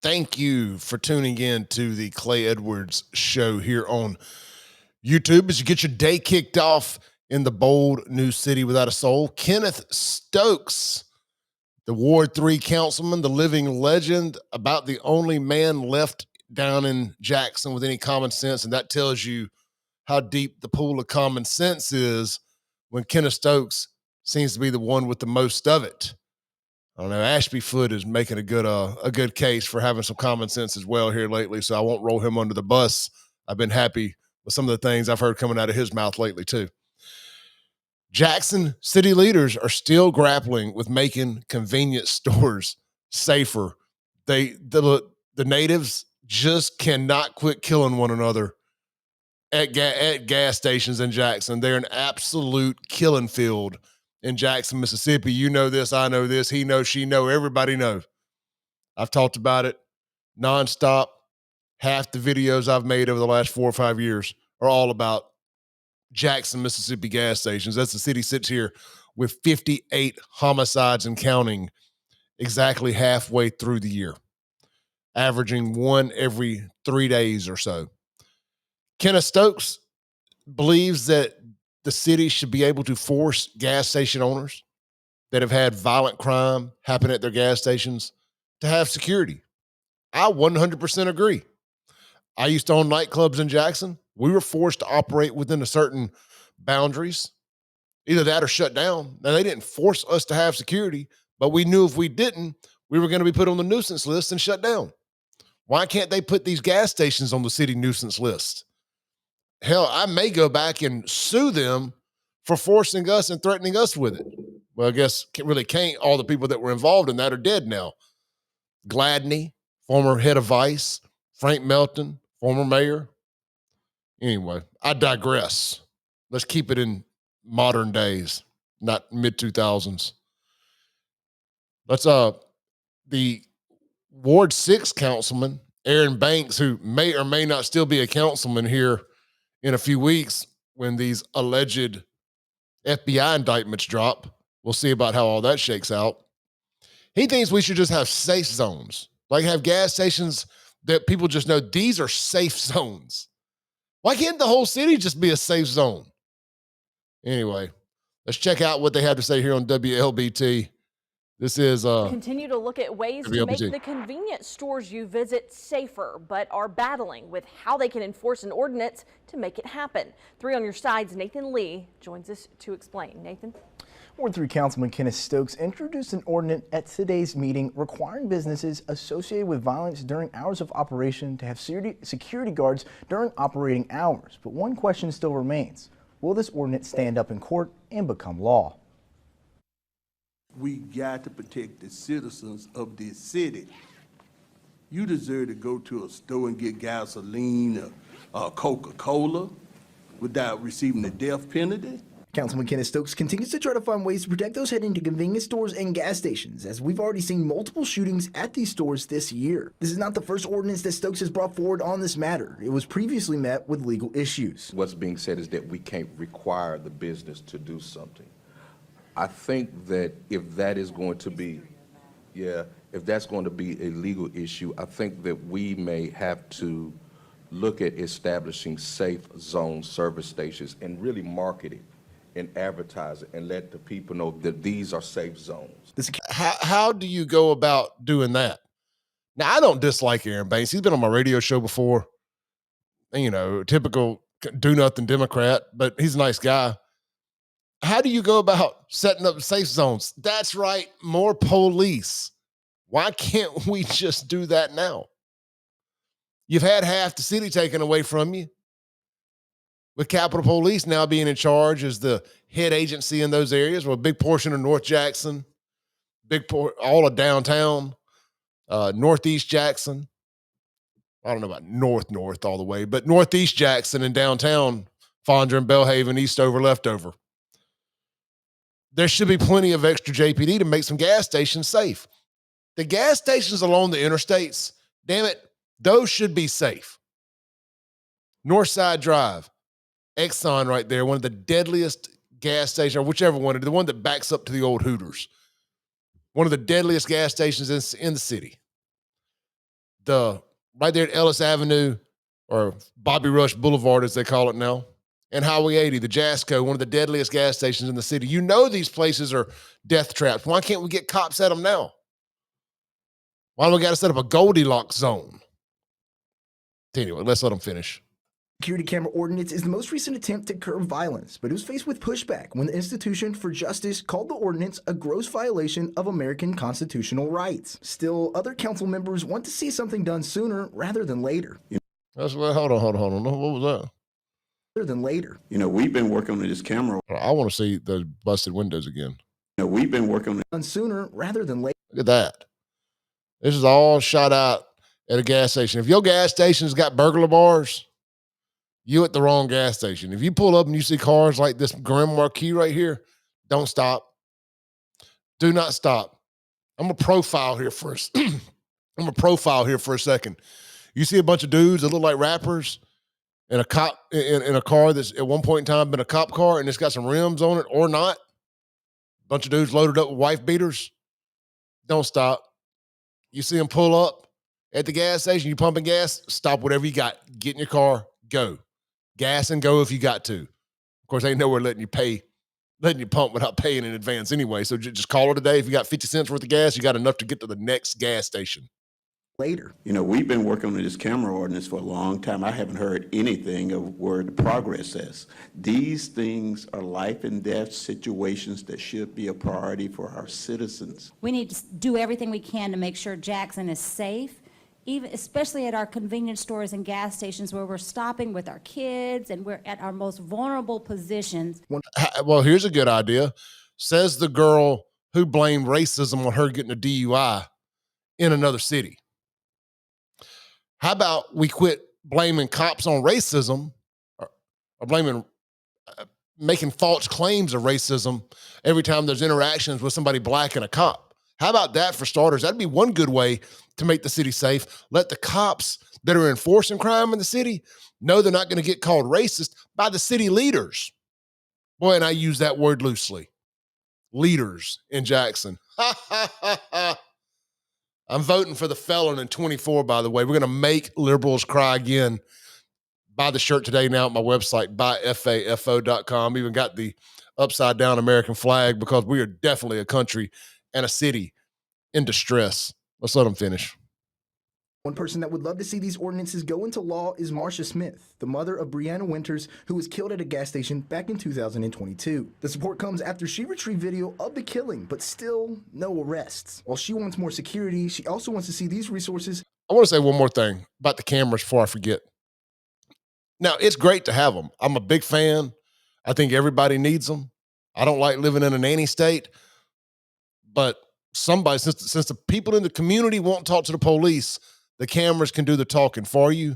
Thank you for tuning in to the Clay Edwards Show here on YouTube as you get your day kicked off in the bold new city without a soul. Kenneth Stokes, the Ward 3 councilman, the living legend, about the only man left down in Jackson with any common sense. And that tells you how deep the pool of common sense is when Kenneth Stokes seems to be the one with the most of it. I don't know. Ashby Foote is making a good case for having some common sense as well here lately, so I won't roll him under the bus. I've been happy with some of the things I've heard coming out of his mouth lately too. Jackson city leaders are still grappling with making convenience stores safer. The natives just cannot quit killing one another at gas stations in Jackson. They're an absolute killing field in Jackson, Mississippi. You know this, I know this, he knows, she know, everybody knows. I've talked about it nonstop. Half the videos I've made over the last 4 or 5 years are all about Jackson, Mississippi gas stations. That's the city sits here with 58 homicides and counting exactly halfway through the year, averaging one every 3 days or so. Kenneth Stokes believes that the city should be able to force gas station owners that have had violent crime happen at their gas stations to have security. I 100% agree. I used to own nightclubs in Jackson. We were forced to operate within a certain boundaries, either that or shut down. Now, they didn't force us to have security, but we knew if we didn't, we were going to be put on the nuisance list and shut down. Why can't they put these gas stations on the city nuisance list? Hell, I may go back and sue them for forcing us and threatening us with it. Well, I guess really can't. All the people that were involved in that are dead now. Gladney, former head of Vice, Frank Melton, former mayor. Anyway, I digress. Let's keep it in modern days, not mid-2000s. Let's the Ward 6 councilman, Aaron Banks, who may or may not still be a councilman here in a few weeks when these alleged FBI indictments drop. We'll see about how all that shakes out. He thinks we should just have safe zones, like have gas stations that people just know these are safe zones. Why can't the whole city just be a safe zone? Anyway, let's check out what they have to say here on WLBT. This is continue to look at ways to make the convenience stores you visit safer, but are battling with how they can enforce an ordinance to make it happen. 3 on your sides, Nathan Lee joins us to explain. Nathan. Ward 3 Councilman Kenneth Stokes introduced an ordinance at today's meeting requiring businesses associated with violence during hours of operation to have security guards during operating hours. But one question still remains. Will this ordinance stand up in court and become law? We got to protect the citizens of this city. You deserve to go to a store and get gasoline or Coca-Cola without receiving the death penalty. Councilman Kenneth Stokes continues to try to find ways to protect those heading to convenience stores and gas stations, as we've already seen multiple shootings at these stores this year. This is not the first ordinance that Stokes has brought forward on this matter. It was previously met with legal issues. What's being said is that we can't require the business to do something. I think that if that is going to be, if that's going to be a legal issue, I think that we may have to look at establishing safe zone service stations and really market it and advertise it and let the people know that these are safe zones. How do you go about doing that? Now, I don't dislike Aaron Banks. He's been on my radio show before. You know, typical do-nothing Democrat, but he's a nice guy. How do you go about setting up safe zones? That's right, more police. Why can't we just do that now? You've had half the city taken away from you, with Capitol Police now being in charge as the head agency in those areas. Well, a big portion of North Jackson, all of downtown, Northeast Jackson. I don't know about north all the way, but Northeast Jackson and downtown, Fondren, Belhaven, Eastover, Leftover. There should be plenty of extra JPD to make some gas stations safe. The gas stations along the interstates, damn it, those should be safe. Northside Drive, Exxon right there, one of the deadliest gas stations, or whichever one, the one that backs up to the old Hooters. One of the deadliest gas stations in the city. right there at Ellis Avenue, or Bobby Rush Boulevard, as they call it now, and Highway 80, the Jasco, one of the deadliest gas stations in the city. You know these places are death traps. Why can't we get cops at them now? Why do we got to set up a Goldilocks zone? Anyway, let's let them finish. Security camera ordinance is the most recent attempt to curb violence, but it was faced with pushback when the Institution for Justice called the ordinance a gross violation of American constitutional rights. Still, other council members want to see something done sooner rather than later. Hold on. What was that? Rather than later. We've been working on this camera. I want to see the busted windows again. We've been working on it. Done sooner rather than later. Look at that. This is all shot out at a gas station. If your gas station's got burglar bars, you at the wrong gas station. If you pull up and you see cars like this Grand Marquis right here, don't stop. Do not stop. I'm a profile here for a second. You see a bunch of dudes that look like rappers and a cop in a car that's at one point in time been a cop car and it's got some rims on it or not. Bunch of dudes loaded up with wife beaters. Don't stop. You see them pull up at the gas station, you pumping gas, stop whatever you got. Get in your car, go. Gas and go if you got to. Of course, ain't nowhere letting you pump without paying in advance anyway. So just call it a day. If you got 50 cents worth of gas, you got enough to get to the next gas station. Later. We've been working on this camera ordinance for a long time. I haven't heard anything of where the progress is. These things are life and death situations that should be a priority for our citizens. We need to do everything we can to make sure Jackson is safe, especially at our convenience stores and gas stations where we're stopping with our kids and we're at our most vulnerable positions. Well, here's a good idea. Says the girl who blamed racism on her getting a DUI in another city. How about we quit blaming cops on racism or making false claims of racism every time there's interactions with somebody black and a cop? How about that for starters? That'd be one good way to make the city safe. Let the cops that are enforcing crime in the city know they're not going to get called racist by the city leaders. Boy, and I use that word loosely. Leaders in Jackson. I'm voting for the felon in 24, by the way. We're going to make liberals cry again. Buy the shirt today now at my website, buyfafo.com. Even got the upside down American flag because we are definitely a country and a city in distress. Let's let them finish. One person that would love to see these ordinances go into law is Marcia Smith, the mother of Brianna Winters, who was killed at a gas station back in 2022. The support comes after she retrieved video of the killing, but still no arrests. While she wants more security, she also wants to see these resources. I want to say one more thing about the cameras before I forget. Now, it's great to have them. I'm a big fan. I think everybody needs them. I don't like living in a nanny state, but somebody, since the people in the community won't talk to the police, the cameras can do the talking for you.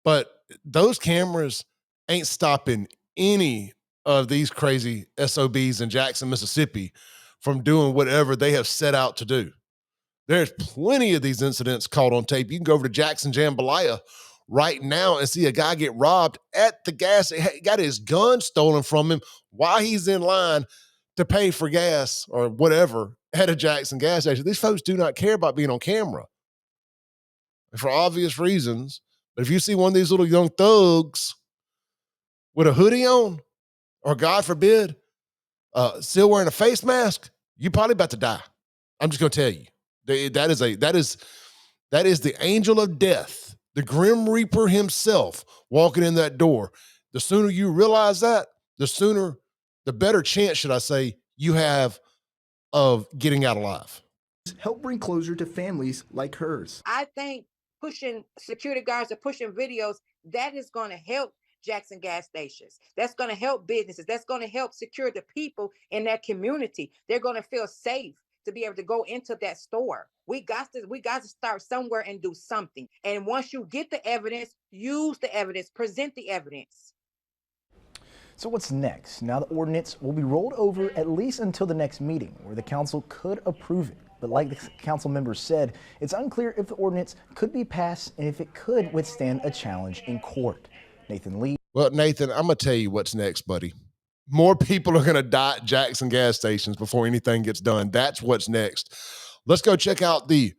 But those cameras ain't stopping any of these crazy SOBs in Jackson, Mississippi from doing whatever they have set out to do. There's plenty of these incidents caught on tape. You can go over to Jackson Jambalaya right now and see a guy get robbed at the gas. He got his gun stolen from him while he's in line to pay for gas or whatever at a Jackson gas station. These folks do not care about being on camera for obvious reasons. But if you see one of these little young thugs with a hoodie on, or God forbid, still wearing a face mask, you're probably about to die. I'm just going to tell you. That is the angel of death, the Grim Reaper himself walking in that door. The sooner you realize that, the better chance, should I say, you have of getting out alive. Help bring closure to families like hers. I think pushing security guards or pushing videos, that is going to help Jackson gas stations. That's going to help businesses. That's going to help secure the people in that community. They're going to feel safe to be able to go into that store. We got to start somewhere and do something. And once you get the evidence, use the evidence, present the evidence. So what's next? Now the ordinance will be rolled over at least until the next meeting where the council could approve it. But like the council members said, it's unclear if the ordinance could be passed and if it could withstand a challenge in court. Nathan Lee. Well, Nathan, I'm going to tell you what's next, buddy. More people are going to die at Jackson gas stations before anything gets done. That's what's next. Let's go check out the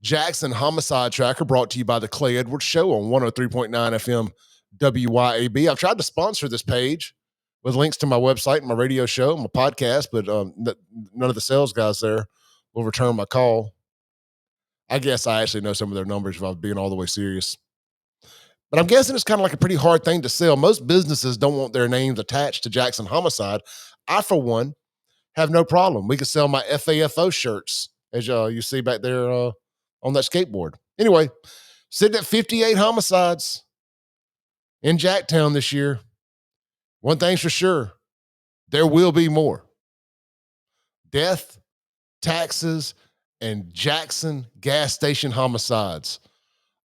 Jackson Homicide Tracker brought to you by the Clay Edwards Show on 103.9 FM WYAB. I've tried to sponsor this page with links to my website, my radio show, my podcast, but none of the sales guys there will return my call. I guess I actually know some of their numbers if I was being all the way serious. But I'm guessing it's kind of like a pretty hard thing to sell. Most businesses don't want their names attached to Jackson Homicide. I, for one, have no problem. We could sell my FAFO shirts, as you see back there on that skateboard. Anyway, sitting at 58 homicides in Jacktown this year. One thing's for sure, there will be more. Death, taxes, and Jackson gas station homicides.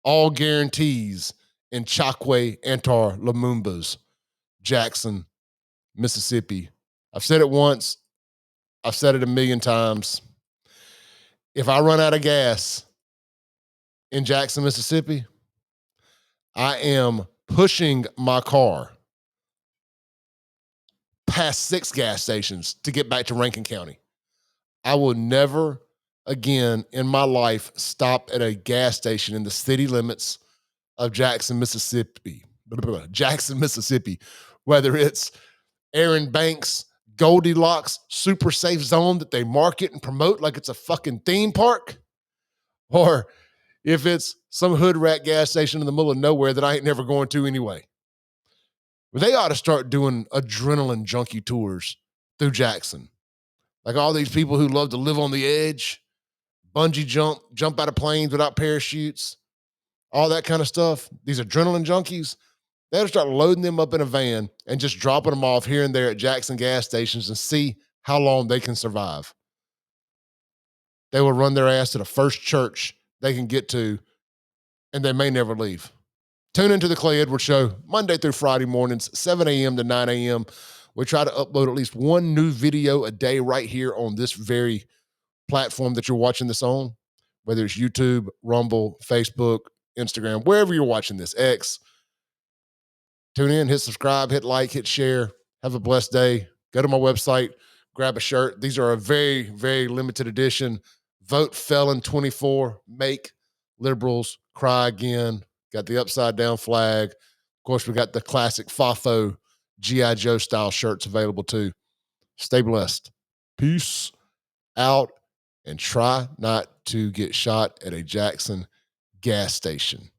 All guarantees in Chokwe, Antar, Lumumbas, Jackson, Mississippi. I've said it once. I've said it a million times. If I run out of gas in Jackson, Mississippi, I am pushing my car past 6 gas stations to get back to Rankin County. I will never again in my life stop at a gas station in the city limits of Jackson, Mississippi. Jackson, Mississippi, whether it's Aaron Banks' Goldilocks super safe zone that they market and promote like it's a fucking theme park, or if it's some hood rat gas station in the middle of nowhere that I ain't never going to anyway. But they ought to start doing adrenaline junkie tours through Jackson. Like all these people who love to live on the edge, bungee jump out of planes without parachutes, all that kind of stuff. These adrenaline junkies, they ought to start loading them up in a van and just dropping them off here and there at Jackson gas stations and see how long they can survive. They will run their ass to the first church they can get to, and they may never leave. Tune into the Clay Edwards Show Monday through Friday mornings, 7 a.m. to 9 a.m. We try to upload at least one new video a day right here on this very platform that you're watching this on, whether it's YouTube, Rumble, Facebook, Instagram, wherever you're watching this, X. Tune in, hit subscribe, hit like, hit share. Have a blessed day. Go to my website, grab a shirt. These are a very, very limited edition. Vote Felon 24. Make liberals cry again. Got the upside down flag. Of course, we got the classic FAFO G.I. Joe style shirts available too. Stay blessed. Peace out, and try not to get shot at a Jackson gas station.